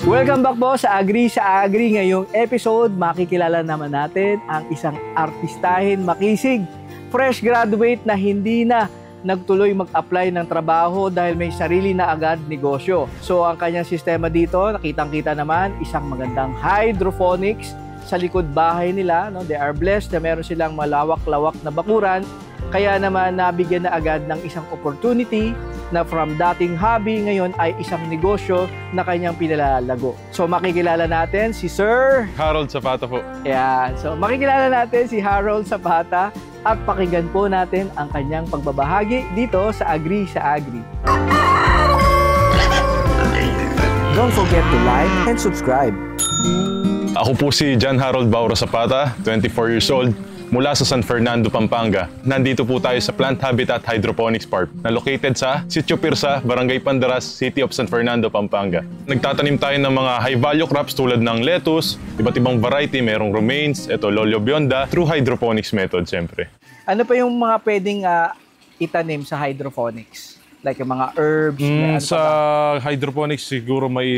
Welcome back po sa Agri sa Agri. Ngayong episode, makikilala naman natin ang isang artistahin makisig, fresh graduate na hindi na nagtuloy mag-apply ng trabaho dahil may sarili na agad negosyo. So ang kanyang sistema dito, nakitang-kita naman, isang magandang hydroponics sa likod bahay nila. No? They are blessed na meron silang malawak-lawak na bakuran. Kaya naman nabigyan na agad ng isang opportunity na from dating hobby ngayon ay isang negosyo na kanyang pinalalago. So makikilala natin si Sir Harold Zapata po. Yan. So makikilala natin si Harold Zapata at pakinggan po natin ang kanyang pagbabahagi dito sa Agri sa Agri. Don't forget to like and subscribe. Ako po si John Harold Bauro Zapata, 24 years old, mula sa San Fernando, Pampanga. Nandito po tayo sa Plant Habitat Hydroponics Park na located sa Sitio Pirsa, Barangay Pandaras, City of San Fernando, Pampanga. Nagtatanim tayo ng mga high-value crops tulad ng lettuce, iba't ibang variety, merong romaines, ito Lolio Bionda, through hydroponics method, siyempre. Ano pa yung mga pwedeng itanim sa hydroponics? Like yung mga herbs? Sa hydroponics, siguro may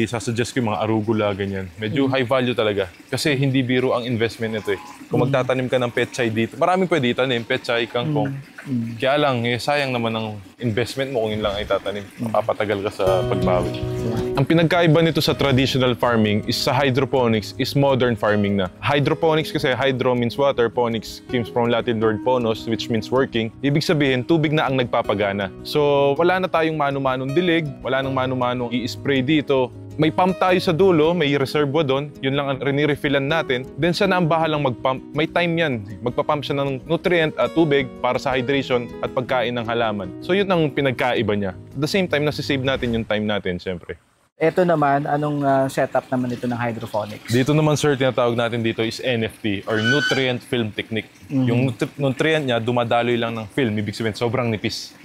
sasuggest ko yung mga arugula, ganyan. Medyo high value talaga. Kasi hindi biro ang investment nito eh. Kung magtatanim ka ng pechay dito, maraming pwede itanim, pechay, kangkong. Kaya lang, sayang naman ang investment mo kung yun lang ay tatanim. Mapapatagal ka sa pagbawi. Ang pinagkaiba nito sa traditional farming is sa hydroponics is modern farming na. Hydroponics kasi hydro means water, ponics comes from Latin word ponos which means working. Ibig sabihin, tubig na ang nagpapagana. So wala na tayong mano-manong dilig, wala nang mano-manong i-spray dito. May pump tayo sa dulo, may reservoir doon, yun lang ang rinirefillan natin. Then siya na ang bahalang mag-pump. May time yan. Magpa-pump siya ng nutrient at tubig para sa hydration at pagkain ng halaman. So yun ang pinagkaiba niya. At the same time, nasisave natin yung time natin, siyempre. Ito naman, anong setup naman ito ng hydroponics? Dito naman, sir, tinatawag natin dito is NFT or Nutrient Film Technique. Yung nutrient niya, dumadaloy lang ng film. Ibig sabihin, sobrang nipis.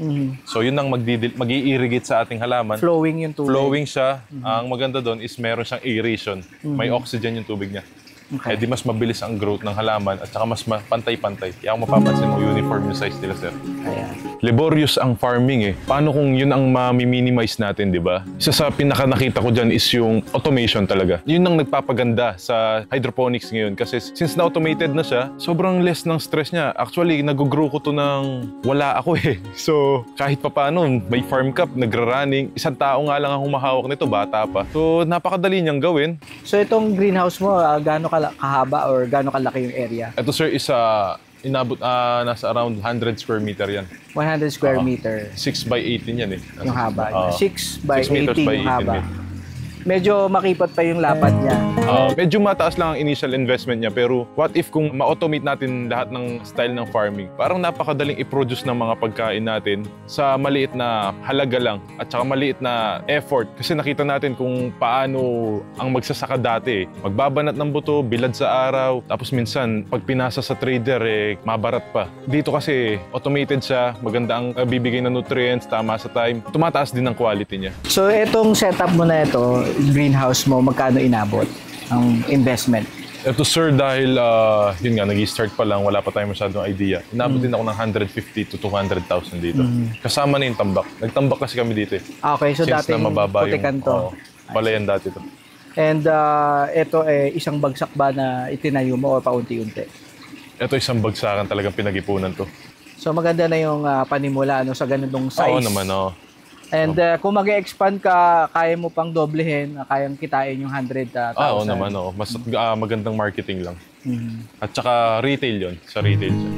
So yun ang mag-i-irrigate sa ating halaman. Flowing yung tubig. Flowing siya. Ang maganda doon is meron siyang aeration. May oxygen yung tubig niya. Okay. Eh di mas mabilis ang growth ng halaman at saka mas pantay-pantay. Kaya kung mapapansin mo, uniform yung size nila, sir. Ayan. Laborious ang farming eh. Paano kung yun ang ma-minimize natin, di ba? Isa sa pinaka nakita ko dyan is yung automation talaga. Yun ang nagpapaganda sa hydroponics ngayon kasi since na-automated na siya, sobrang less ng stress niya. Actually, nag-grow ko to ng wala ako eh. So, kahit pa paano, may farm cup, nagra-running. Isang tao nga lang ang humahawak nito, bata pa. So, napakadali niyang gawin. So, itong greenhouse mo, gaano kahaba or gaano kalaki yung area? Ito, sir, is inabot nasa around 100 square meter yan. 100 square meter. 6 by 18 yan eh. Yung haba niya. 6 by 6 meters 18 by yung haba. 18 Medyo makipot pa yung lapad niya. Medyo mataas lang ang initial investment niya pero what if kung ma-automate natin lahat ng style ng farming? Parang napakadaling i-produce ng mga pagkain natin sa maliit na halaga lang at saka maliit na effort. Kasi nakita natin kung paano ang magsasaka dati. Magbabanat ng buto, bilad sa araw, tapos minsan pag pinasa sa trader mabarat pa. Dito kasi automated siya, maganda ang bibigay na nutrients, tama sa time. Tumataas din ang quality niya. So itong setup mo na ito, greenhouse mo, magkano inabot ang investment? Ito, sir, dahil yun nga, nag-i-start pa lang, wala pa tayong masyadong idea. Inabot din ako ng 150 to 200,000 dito. Kasama na yung tambak. Nagtambak kasi kami dito eh. Okay, so Since dating na mababa putikan to. Palayan dati to. And ito isang bagsak ba na itinayo mo o paunti-unti? Ito isang bagsakan talagang pinag-ipunan to. So maganda na yung panimula sa ganitong size. Oo naman, oo. And kung mag-expand ka, kaya mo pang doblehin, kayang kitain yung 100,000. Oo naman, oo. Mas magandang marketing lang. At saka retail yon, sa retail siya.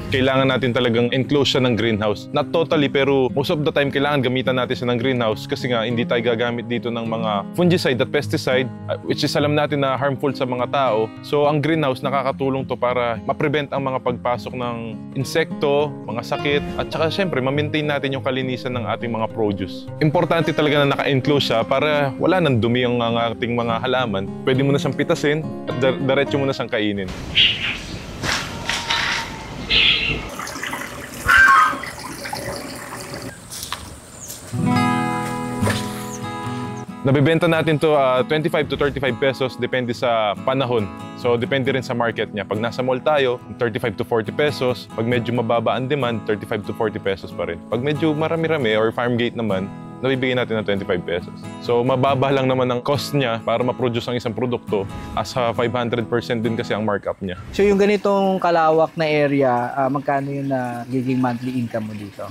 Kailangan natin talagang enclose siya ng greenhouse. Not totally, pero most of the time kailangan gamitan natin siya ng greenhouse kasi nga hindi tayo gagamit dito ng mga fungicide at pesticide which is alam natin na harmful sa mga tao. So ang greenhouse nakakatulong to para ma-prevent ang mga pagpasok ng insekto, mga sakit at saka syempre ma-maintain natin yung kalinisan ng ating mga produce. Importante talaga na naka-enclose siya para wala nang dumi ang ating mga halaman. Pwede mo na siyang pitasin at diretso mo na siyang kainin. Nabibenta natin to 25 to 35 pesos depende sa panahon. So depende rin sa market niya. Pag nasa mall tayo, 35 to 40 pesos. Pag medyo mababa ang demand, 35 to 40 pesos pa rin. Pag medyo marami-rami or farm gate naman, nabibigay natin ng 25 pesos. So mababa lang naman ang cost niya para ma-produce ang isang produkto as 500% din kasi ang markup niya. So yung ganitong kalawak na area, magkano yung nagiging monthly income mo dito?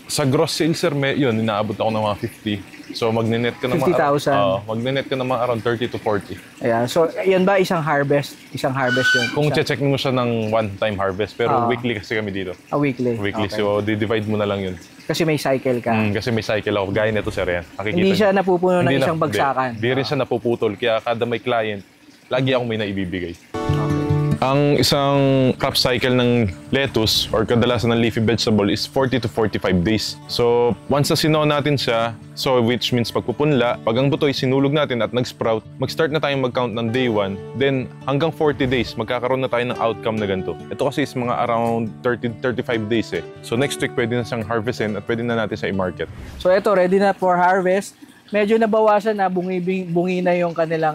Sa gross sales, sir, yun, inaabot ako ng mga 50. So magne-net ka naman 50,000. magne-net ka naman around 30 to 40. Ayan. So yan ba isang harvest? Isang harvest yun? Kung check mo siya ng one-time harvest, pero weekly kasi kami dito. Weekly? Weekly, Okay. so di-divide mo na lang yun. Kasi may cycle ka. Kasi may cycle ako. Gaya nito, sir, yan. Nakikita Hindi siya niyo. napupuno ng Hindi isang bagsakan. Hindi rin siya napuputol. Kaya kada may client, lagi akong may naibibigay. Okay. Ang isang crop cycle ng lettuce or kadalasan ng leafy vegetable is 40 to 45 days. So, once na sinaw natin siya, so which means pagpupunla, pag ang buto ay sinulog natin at nag-sprout, mag-start na tayong mag-count ng day 1, then hanggang 40 days, magkakaroon na tayo ng outcome na ganito. Ito kasi is mga around 30-35 days eh. So next week, pwede na siyang harvestin at pwede na natin sa i-market. So ito, ready na for harvest. Medyo nabawasan na, bungi na yung kanilang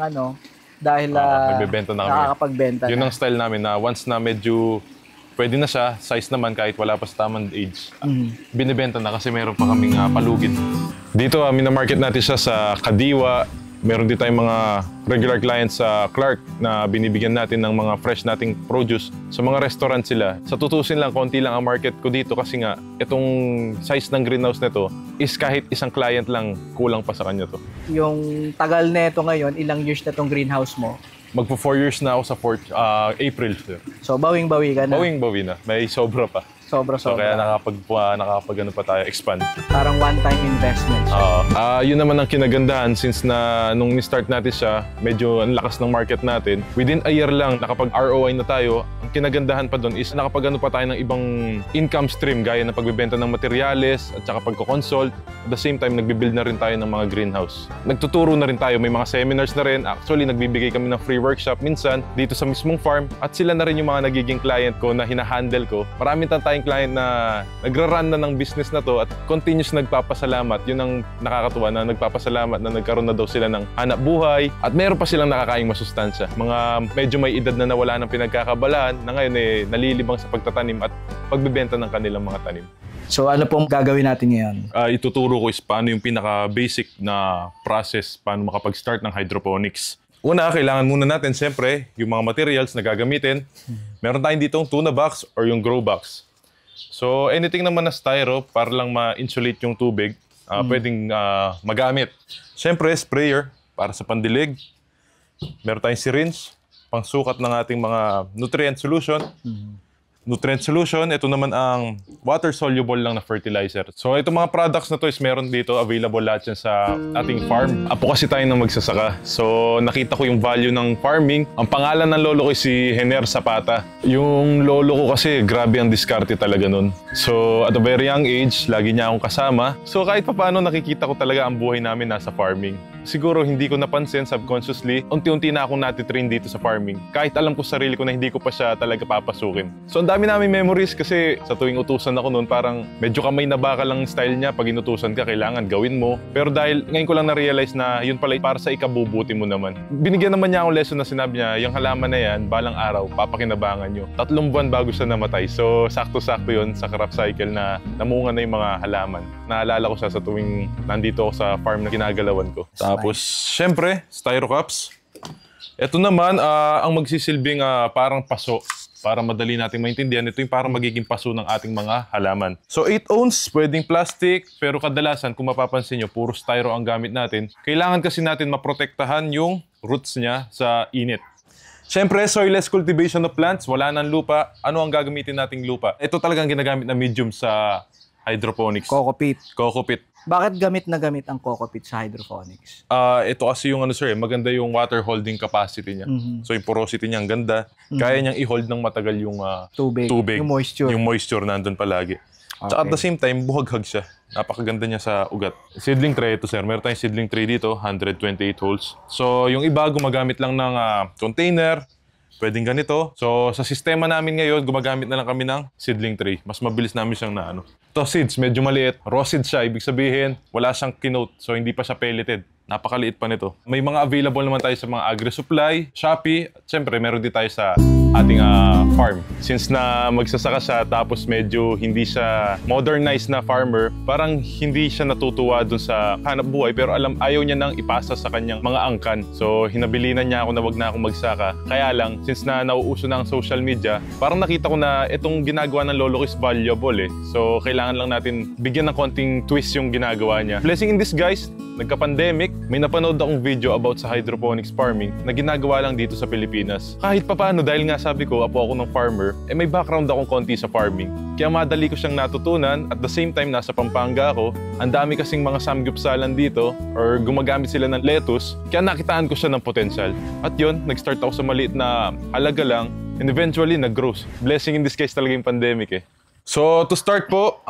dahil nagbebenta na kami. nakakapagbenta Yun na. ang style namin na once na medyo pwede na siya, size naman kahit wala pa sa tamang age, binibenta na kasi meron pa kaming palugid. Dito, minamarket natin siya sa Kadiwa. Meron din tayong mga regular clients sa Clark na binibigyan natin ng mga fresh nating produce. Sa mga restaurant sila, sa tutusin lang, konti lang ang market ko dito kasi nga, itong size ng greenhouse nito is kahit isang client lang, kulang pa sa kanya to. Yung tagal neto ngayon, ilang years na tong greenhouse mo? Magpo 4 years na ako sa April, sir. So bawing-bawi ka na. Bawing-bawi na. May sobra pa. So Sobra-sobra. kaya nakakapag ano pa tayo, expand. Parang one-time investment siya. Yun naman ang kinagandahan since na nung ni-start natin siya, medyo ang lakas ng market natin. Within a year lang, nakapag-ROI na tayo. Ang kinagandahan pa doon is nakapag-ano pa tayo ng ibang income stream gaya ng pagbebenta ng materyales at saka pagko-consult. At the same time, nagbibuild na rin tayo ng mga greenhouse. Nagtuturo na rin tayo, may mga seminars na rin. Actually, nagbibigay kami ng free workshop minsan dito sa mismong farm at sila na rin yung mga nagiging client ko na hinahandle ko. Marami tayong client na nagra-run na ng business na to at continuous nagpapasalamat. Yun ang nakakatuwa na nagpapasalamat na nagkaroon na daw sila ng hanap buhay at meron pa silang nakakaing masustansya. Mga medyo may edad na nawala ng pinagkakabalaan na ngayon nalilibang sa pagtatanim at pagbebenta ng kanilang mga tanim. So ano pong gagawin natin ngayon? Ituturo ko is paano yung pinaka-basic na process paano makapag-start ng hydroponics. Una, kailangan muna natin siyempre yung mga materials na gagamitin. Meron tayong ditong tuna box or yung grow box. So anything naman na styro para lang ma-insulate yung tubig, pwedeng magamit. Siyempre, sprayer para sa pandilig. Meron tayong syringe, pangsukat ng ating mga nutrient solution. Nutrient solution, ito naman ang water-soluble lang na fertilizer. So itong mga products na to is meron dito, available lahat yan sa ating farm. Apo kasi tayo ng magsasaka. So nakita ko yung value ng farming. Ang pangalan ng lolo ko si Hener Zapata. Yung lolo ko kasi grabe ang diskarte talaga nun. So at a very young age, lagi niya akong kasama. So kahit pa paano nakikita ko talaga ang buhay namin nasa farming. Siguro hindi ko napansin subconsciously, unti-unti na akong natitrain dito sa farming. Kahit alam ko sarili ko na hindi ko pa siya talaga papasukin. So ang dami namin memories kasi sa tuwing utusan ako noon parang medyo kamay na baka lang style niya. Pag inutusan ka, kailangan gawin mo. Pero dahil ngayon ko lang na-realize na yun pala para sa ikabubuti mo naman. Binigyan naman niya akong lesson na sinabi niya, yung halaman na yan, balang araw, papakinabangan nyo. 3 buwan bago siya namatay. So sakto-sakto yun sa crop cycle na namunga na yung mga halaman. Naalala ko siya sa tuwing nandito ako sa farm na kinagalawan ko. Tapos, syempre, styro cups. Ito naman, ang magsisilbing parang paso. Para madali natin maintindihan, ito yung parang magiging paso ng ating mga halaman. So 8 ounce, pwedeng plastic, pero kadalasan kung mapapansin nyo, puro styro ang gamit natin. Kailangan kasi natin maprotektahan yung roots niya sa init. Siyempre, soilless cultivation of plants, wala nang lupa. Ano ang gagamitin nating lupa? Ito talagang ginagamit na medium sa hydroponics. Coco peat. Coco peat. Bakit gamit na gamit ang coco peat sa hydroponics? Ito kasi yung maganda yung water holding capacity niya. So yung porosity niya ang ganda. Kaya niyang i-hold ng matagal yung Tubig. Yung moisture. Yung moisture nandun palagi. Tsaka at the same time, buhaghag siya. Napakaganda niya sa ugat. Seedling tray ito, sir. Meron tayong seedling tray dito, 128 holes. So yung iba gumagamit lang ng container. Pwedeng ganito. So sa sistema namin ngayon, gumagamit na lang kami ng seedling tray. Mas mabilis namin siyang Ito seeds, medyo maliit. Raw seeds siya, ibig sabihin, wala siyang kinote. So hindi pa siya pelleted. Napakaliit pa nito. May mga available naman tayo sa mga agri-supply, Shopee. At syempre, meron din tayo sa ating farm. Since na magsasaka siya tapos medyo hindi siya modernized na farmer, parang hindi siya natutuwa dun sa hanap buhay pero ayaw niya nang ipasa sa kanyang mga angkan. So hinabilinan niya ako na wag na akong magsaka. Kaya lang, since na nauuso na ang social media, parang nakita ko na itong ginagawa ng lolo ko is valuable eh. So kailangan lang natin bigyan ng konting twist yung ginagawa niya. Blessing in disguise, nagka-pandemic, may napanood akong video about sa hydroponics farming na ginagawa lang dito sa Pilipinas. Kahit papaano, dahil nga sabi ko, apo ako ng farmer, may background akong konti sa farming. Kaya madali ko siyang natutunan. At the same time, nasa Pampanga ako, ang dami kasing mga samgyupsalan dito or gumagamit sila ng lettuce. Kaya nakitaan ko siya ng potential. At yun, nag-start ako sa maliit na halaga lang and eventually nag-grows. Blessing in disguise talaga yung pandemic eh. So to start po,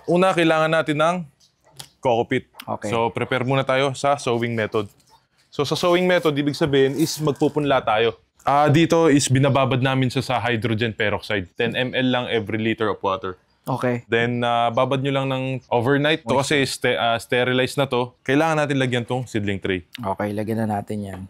una kailangan natin ng coco peat. Okay. So prepare muna tayo sa sowing method. So sa sowing method, ibig sabihin is magpupunla tayo. Dito is binababad namin siya sa hydrogen peroxide. 10 ml lang every liter of water. Okay. Then babad nyo lang ng overnight. To kasi sterilized na to. Kailangan natin lagyan tong seedling tray. Okay, lagyan na natin yan.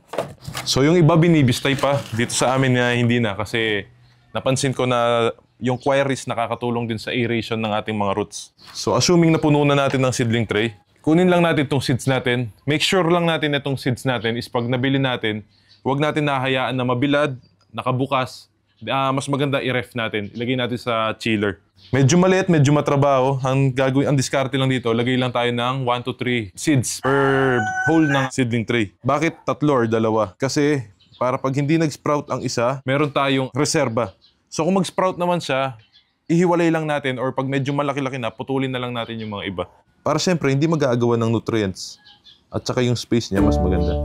So yung iba binibistay pa. Dito sa amin na hindi na kasi napansin ko na yung quarries nakakatulong din sa aeration ng ating mga roots. So assuming na puno na natin ng seedling tray, kunin lang natin itong seeds natin. Make sure lang natin itong seeds natin is pag nabili natin, huwag natin nahayaan na mabilad, nakabukas. Mas maganda i-ref natin. Ilagay natin sa chiller. Medyo maliit, medyo matrabaho. Ang diskarte lang dito, lagay lang tayo ng 1 to 3 seeds per hole ng seedling tray. Bakit 3 or 2? Kasi para pag hindi nag-sprout ang isa, meron tayong reserba. So kung mag-sprout naman siya, ihiwalay lang natin or pag medyo malaki-laki na, putulin na lang natin yung mga iba. Para siyempre, hindi mag-aagawan ng nutrients. At saka yung space niya mas maganda.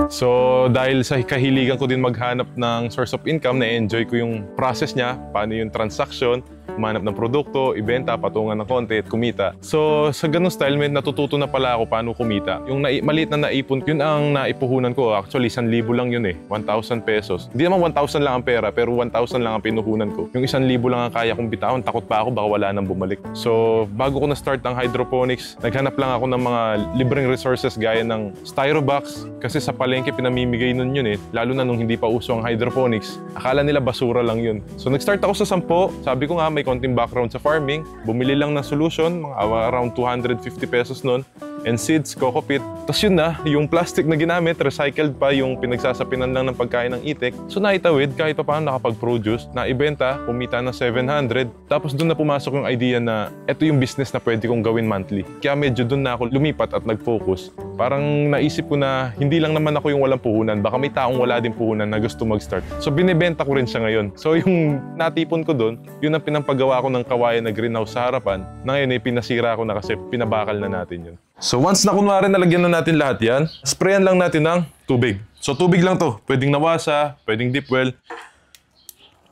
So dahil sa kahiligan ko din maghanap ng source of income, na-enjoy ko yung process niya, paano yung transaction, humanap ng produkto, ibenta, patungan ng konti at kumita. So sa ganung style, natututo na pala ako paano kumita. Yung maliit na naipon, yun ang naipuhunan ko. Actually, 1,000 lang yun eh. 1,000 pesos. Hindi naman 1,000 lang ang pera, pero 1,000 lang ang pinuhunan ko. Yung 1,000 lang ang kaya kong bitawan, takot pa ako baka wala nang bumalik. So bago ko na-start ang hydroponics, naghanap lang ako ng mga libreng resources gaya ng styrobox. Kasi sa palengke pinamimigay nun yun eh. Lalo na nung hindi pa uso ang hydroponics. Akala nila basura lang yun. So nag-start ako sa 10. Sabi ko nga, may konting background sa farming. Bumili lang ng solution, around 250 pesos nun. And seeds, coco peat. Tapos yun na, yung plastic na ginamit, recycled pa yung pinagsasapinan lang ng pagkain ng itik. So naitawid, kahit pa paano nakapag-produce, naibenta, kumita ng 700. Tapos doon na pumasok yung idea na ito yung business na pwede kong gawin monthly. Kaya medyo doon na ako lumipat at nag-focus. Parang naisip ko na hindi lang naman ako yung walang puhunan. Baka may taong wala din puhunan na gusto mag-start. So binibenta ko rin siya ngayon. So yung natipon ko doon, yun ang pinampagawa ko ng kawayan na greenhouse sa harapan. Na ngayon ay pinasira ko na kasi pinabakal na natin yun. So once na kunwari nalagyan na natin lahat yan, sprayan lang natin ng tubig. So tubig lang to. Pwedeng nawasa, pwedeng deep well.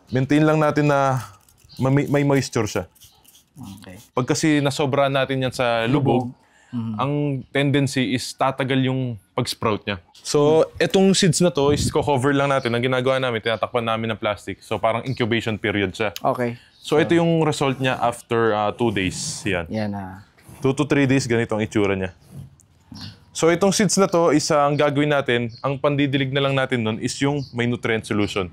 Maintain lang natin na may moisture siya. Okay. Pag kasi nasobra natin yan sa lubog, ang tendency is tatagal yung pag-sprout niya. So etong seeds na to is cover lang natin. Ang ginagawa namin, tinatakpan namin ng plastic. So parang incubation period siya. Okay. So ito yung result niya after 2 days. Yan. Yan 2 to 3 days, ganito ang itsura niya. So itong seeds na to, ang gagawin natin, ang pandidilig na lang natin nun is yung may nutrient solution.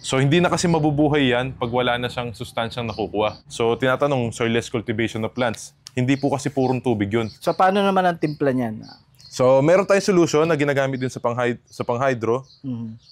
So hindi na kasi mabubuhay yan pag wala na siyang sustansyang nakukuha. So tinatanong, soilless cultivation of plants. Hindi po kasi purong tubig yun. So paano naman ang timpla niyan? So meron tayong solution na ginagamit din sa pang-hydro.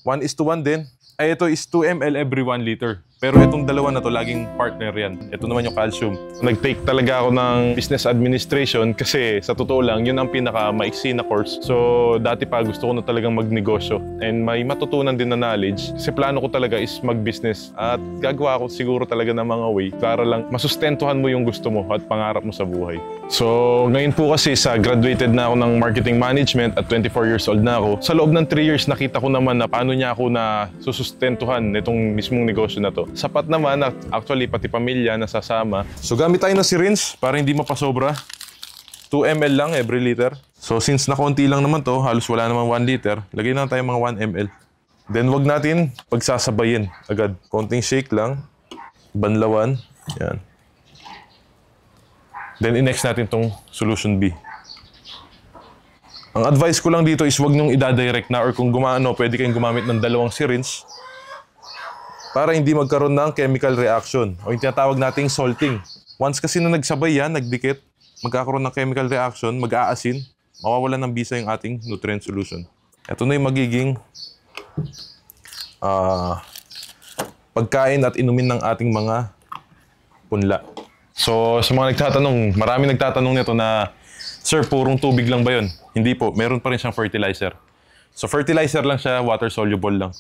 1:1 din. Ito is 2 ml every 1 liter. Pero itong dalawa na to, laging partner yan. Ito naman yung calcium. Nag-take talaga ako ng business administration kasi sa totoo lang, yun ang pinaka-maiksi na course. So dati pa gusto ko na talagang magnegosyo. And may matutunan din na knowledge. Kasi plano ko talaga is mag-business. At gagawa ko siguro talaga ng mga way para lang masustentuhan mo yung gusto mo at pangarap mo sa buhay. So ngayon po kasi graduated na ako ng marketing management at 24 years old na ako. Sa loob ng 3 years nakita ko naman na paano niya ako na susustentuhan nitong mismong negosyo na to. Sapat naman at actually pati pamilya nasasama. So gamit tayo ng syringe para hindi mapasobra. 2 ml lang every liter. So since na konti lang naman to, halos wala naman 1 liter, lagay na tayo mga 1 ml. Then wag natin pagsasabayin agad. Konting shake lang. Banlawan. Yan. Then i-next natin tong solution B. Ang advice ko lang dito is wag niyong i-direct na or kung pwede kayong gumamit ng 2 syringe. para hindi magkaroon ng chemical reaction o yung tinatawag nating salting. Once kasi na nagsabay yan, nagdikit, magkakaroon ng chemical reaction, mag-aasin, mawawalan ng bisa yung ating nutrient solution. Ito na yung magiging pagkain at inumin ng ating mga punla. So, sa mga nagtatanong, marami nagtatanong nito na, Sir, purong tubig lang ba yun? Hindi po, meron pa rin siyang fertilizer. So, fertilizer lang siya, water soluble lang.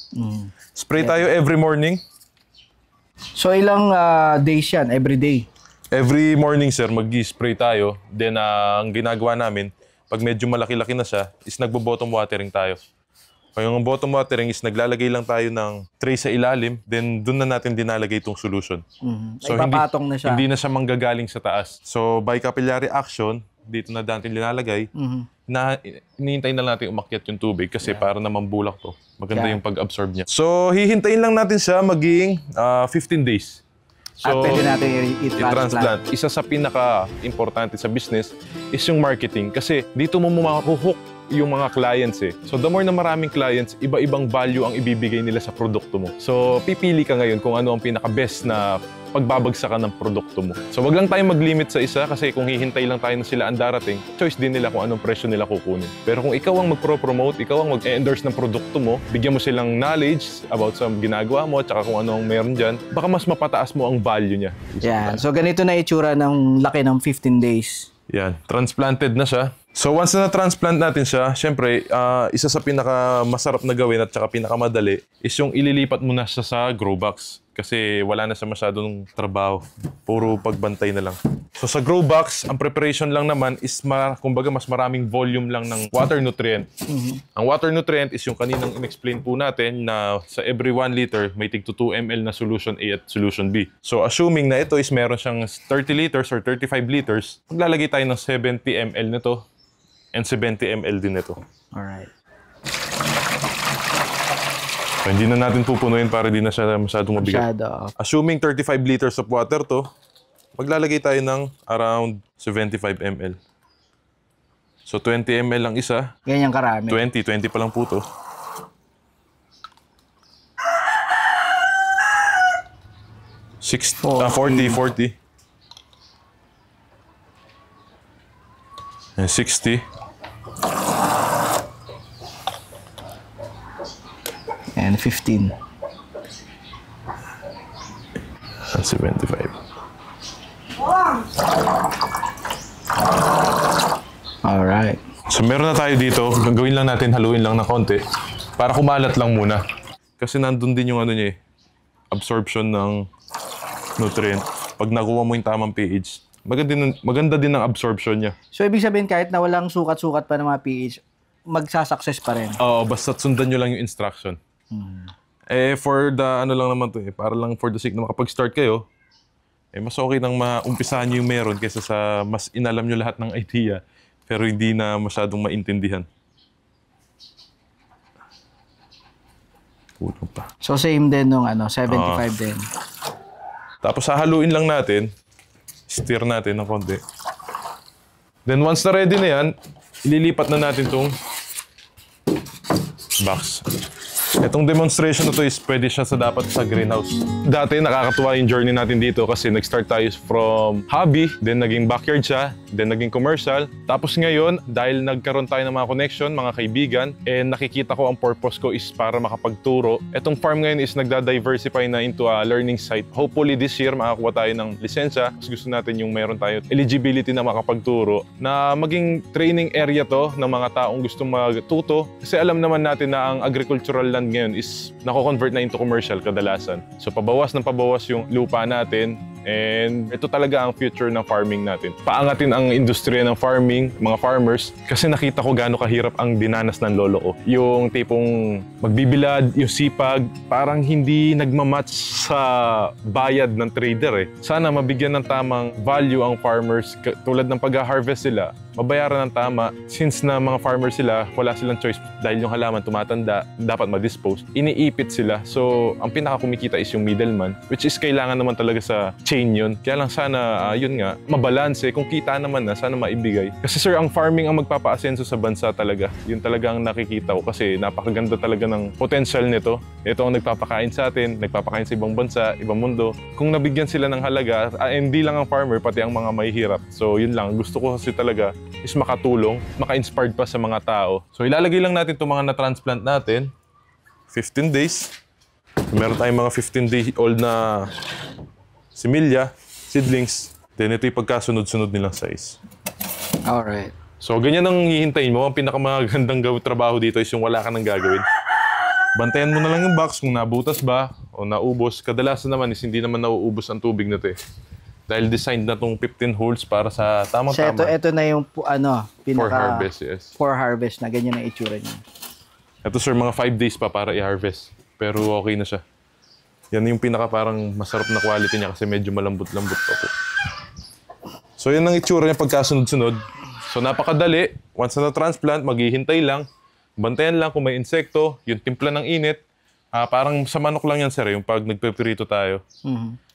Spray tayo every morning. So ilang days yan? Every day? Every morning, sir, mag-spray tayo. Then, ang ginagawa namin, pag medyo malaki-laki na siya, is nagbo-bottom watering tayo. Kaya yung bottom watering is naglalagay lang tayo ng tray sa ilalim, then doon na natin dinalagay itong solution. So, ipapatong na siya. Hindi na siya manggagaling sa taas. So, by capillary action, dito na natin linalagay, na hinihintay na natin umakyat yung tubig kasi para na mambulak to. Maganda yung pag-absorb niya. So, hihintayin lang natin siya maging 15 days. At pwede natin i-transplant. Isa sa pinaka-importante sa business is yung marketing kasi dito mo makuhook yung mga clients eh. So the more na maraming clients, iba-ibang value ang ibibigay nila sa produkto mo. So pipili ka ngayon kung ano ang pinaka-best na pagbabagsakan ng produkto mo. So wag lang tayo mag-limit sa isa kasi kung hihintay lang tayo na sila ang darating, choice din nila kung anong presyo nila kukunin. Pero kung ikaw ang magpro-promote, ikaw ang mag-endorse ng produkto mo, bigyan mo silang knowledge about sa ginagawa mo at saka kung ano ang meron dyan, baka mas mapataas mo ang value niya. Yan. So ganito na itsura ng laki ng 15 days. Yan. Transplanted na siya. So once na na-transplant natin siya, syempre, isa sa pinaka-masarap na gawin at saka pinaka-madali is yung ililipat mo na siya sa grow box. Kasi wala na siya masyadong trabaho. Puro pagbantay na lang. So sa grow box, ang preparation lang naman is kumbaga mas maraming volume lang ng water nutrient. Ang water nutrient is yung kaninang in-explain po natin na sa every 1 liter, may tig to 2 ml na solution A at solution B. So assuming na ito is meron siyang 30 liters or 35 liters, maglalagay tayo ng 70 ml nito and 70 ml din ito. Alright. So, hindi na natin pupunuin para di na siya masyadong mabigat. Assuming 35 liters of water to, maglalagay tayo ng around 75 ml. So 20 ml lang isa. Ganyan karami. 20 pa lang po to. Oh, 40. And 60. And 15. And 75. Alright. So meron na tayo dito. Gagawin lang natin, haluin lang ng konti para kumalat lang muna. Kasi nandun din yung ano niya eh, absorption ng nutrient. Pag nakuha mo yung tamang pH, maganda din ang absorption niya. So ibig sabihin kahit na walang sukat-sukat pa ng mga pH, magsasucess pa rin? Oo, basta sundan nyo lang yung instruction. For the ano lang naman to eh, para lang for the sake na makapag-start kayo, mas okay nang maumpisahan nyo yung meron kaysa sa mas inalam nyo lahat ng idea pero hindi na masyadong maintindihan. Kulang pa. So same din nung 75 din. Tapos hahaluin lang natin, stir natin ng konti. Then once na ready na yan, ililipat na natin tong box. Itong demonstration na to is pwede siya dapat sa greenhouse. Dati nakakatuwa yung journey natin dito kasi nag-start tayo from hobby, then naging backyard siya, then naging commercial. Tapos ngayon, dahil nagkaroon tayo ng mga connection, mga kaibigan, and nakikita ko ang purpose ko is para makapagturo. Itong farm ngayon is nagda-diversify na into a learning site. Hopefully this year makakuha tayo ng lisensya. Mas gusto natin yung meron tayo eligibility na makapagturo, na maging training area to ng mga taong gustong magtuto. Kasi alam naman natin na ang agricultural land ngayon is nako-convert na into commercial kadalasan. So pabawas ng pabawas yung lupa natin and ito talaga ang future ng farming natin. Paangatin ang industriya ng farming, mga farmers, kasi nakita ko gaano kahirap ang dinanas ng lolo ko. Yung tipong magbibilad, yung sipag, parang hindi nagmamatch sa bayad ng trader eh. Sana mabigyan ng tamang value ang farmers tulad ng pag-harvest sila. mabayaran ng tama. Since na mga farmer sila, wala silang choice dahil yung halaman tumatanda, dapat ma-dispose. Iniipit sila. So, ang pinaka-kumikita is yung middleman, which is kailangan naman talaga sa chain yun. Kaya lang sana, yun nga, mabalanse. Kung kita naman na, sana maibigay. Kasi sir, ang farming ang magpapaasenso sa bansa talaga. Yun talaga ang nakikita ko kasi napakaganda talaga ng potential nito. Ito ang nagpapakain sa atin, nagpapakain sa ibang bansa, ibang mundo. Kung nabigyan sila ng halaga, hindi lang ang farmer, pati ang mga mahihirap. So yun lang, gusto ko kasi talaga is makatulong, maka-inspired pa sa mga tao. So ilalagay lang natin itong mga na-transplant natin. 15 days. Meron tayong mga 15-day-old na similya, seedlings. Then ito yung pagkasunod-sunod nilang size. Alright. So ganyan ang hihintayin mo. Ang pinakamagandang trabaho dito is yung wala ka nang gagawin. Bantayan mo na lang yung box kung nabutas ba o naubos. Kadalasan naman is hindi naman nauubos ang tubig na ito eh. Dahil designed na tong 15 holes para sa tamang-tama. So ito na yung For harvest, yes. For harvest na ganyan ang itsura niya. Ito sir, mga 5 days pa para i-harvest. Pero okay na siya. Yan yung pinaka parang masarap na quality niya kasi medyo malambot-lambot pa po. So yan ang itsura niya pagkasunod-sunod. So napakadali. Once na transplant, maghihintay lang. Bantayan lang kung may insekto, yung timpla ng init. Parang sa manok lang yan sir, yung pag nagpipirito tayo.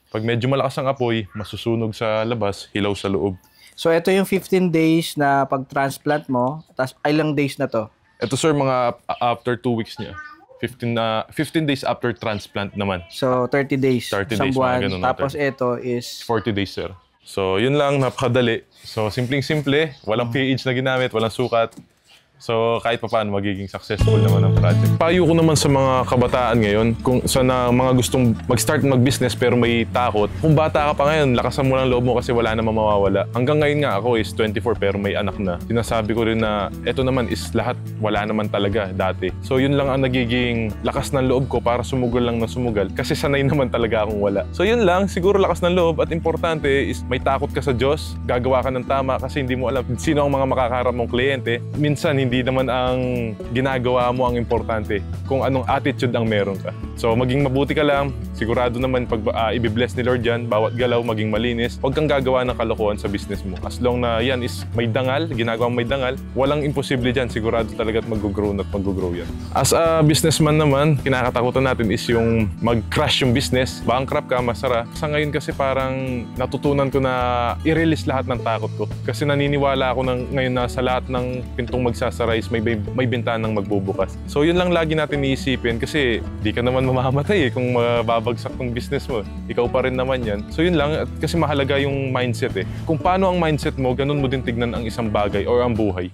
Pag medyo malakas ang apoy, masusunog sa labas, hilaw sa loob. So ito yung 15 days na pag-transplant mo. Tapos ilang days na to? Ito sir, mga after 2 weeks niya. 15 days after transplant naman. So 30 days. 30 isang days, buwan. mga ganun. Tapos ito is 40 days sir. So yun lang, napakadali. So simpleng-simple, walang pH na ginamit, walang sukat. So kahit pa paano magiging successful naman ang project. Payo ko naman sa mga kabataan ngayon, kung sana mga gustong mag-start mag-business pero may takot. Kung bata ka pa ngayon, lakasan mo lang loob mo kasi wala namang mawawala. Hanggang ngayon nga ako is 24 pero may anak na. Sinasabi ko rin na eto naman is lahat wala naman talaga dati. So yun lang ang nagiging lakas ng loob ko para sumugal lang na sumugal kasi sanay naman talaga akong wala. So yun lang, siguro lakas ng loob at importante is may takot ka sa Diyos, gagawa ka ng tama kasi hindi mo alam sino ang mga makakarap mong kliyente. Minsan hindi naman ang ginagawa mo ang importante, kung anong attitude ang meron ka. So maging mabuti ka lang, sigurado naman pag i-bless ni Lord yan, bawat galaw maging malinis. Huwag kang gagawa ng kalokohan sa business mo. As long na yan is may dangal, ginagawang may dangal, walang imposible dyan, sigurado talaga at mag-grow yan. As a businessman naman, kinakatakutan natin is yung mag-crash yung business, bankrupt ka, masara. Sa ngayon kasi parang natutunan ko na i-release lahat ng takot ko. Kasi naniniwala ako ngayon na sa lahat ng pintong magsasara is may bintanang magbubukas. So yun lang lagi natin iisipin kasi di ka naman mamamatay kung mababagsak tong business mo. Ikaw pa rin naman yan. So yun lang kasi mahalaga yung mindset eh. Kung paano ang mindset mo, ganun mo din tignan ang isang bagay or ang buhay.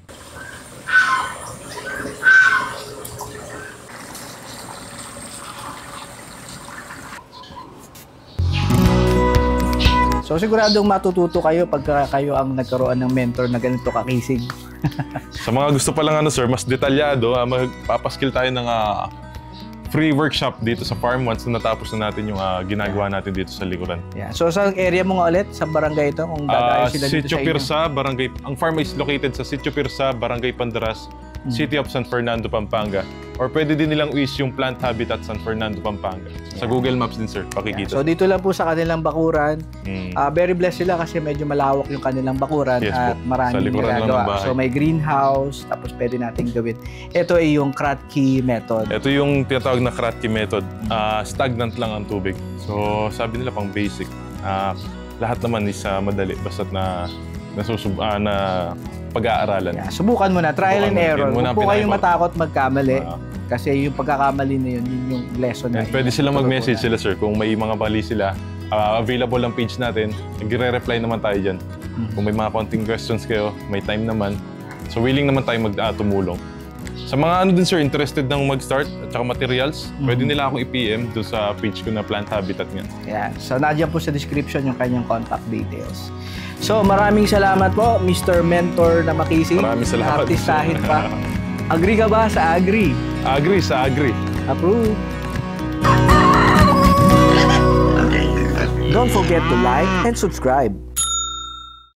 So siguradong matututo kayo pagka kayo ang nagkaroon ng mentor na ganito kakisig. Sa mga gusto pa lang mas detalyado, magpapaskill tayo ng free workshop dito sa farm once na natapos na natin yung ginagawa natin dito sa likuran. Yeah. So sa area mo nga ulit, sa barangay ito, kung dadayo sila dito Sitio sa inyo? Pirsa, barangay, ang farm is located sa Sitio Pirsa, Barangay Pandaras, City of San Fernando, Pampanga. Or pwede din nilang i-use yung Plant Habitat San Fernando, Pampanga. Sa Google Maps din sir, pakikita. So dito lang po sa kanilang bakuran. Very blessed sila kasi medyo malawak yung kanilang bakuran Yes at po. Sa maraming likuran lang ng ginagawa. bahay. So may greenhouse, tapos pwede nating gawin. Ito ay yung Kratky method. Ito yung tinatawag na Kratky method. Stagnant lang ang tubig. So sabi nila pang basic. Lahat naman is madali basta't na pag-aaralan. Yeah, subukan mo na, trial and error. Huwag po kayong matakot magkamali. Kasi yung pagkakamali na yun yung lesson na yun. Pwede silang mag-message sila sir kung may mga mali sila. Available ang page natin. Nagre-reply naman tayo dyan. Kung may mga konting questions kayo, may time naman. So willing naman tayo tumulong. Sa mga din sir, interested nang mag-start at saka materials, pwede nila akong i-PM doon sa page ko na Plant Habitat nga. Yeah. So nandiyan po sa description yung kanyang contact details. So maraming salamat po, Mr. Mentor na Makisig. Maraming salamat. Artistahin pa. Agree ka ba sa Agree? Agree sa Agree. Approve. Don't forget to like and subscribe.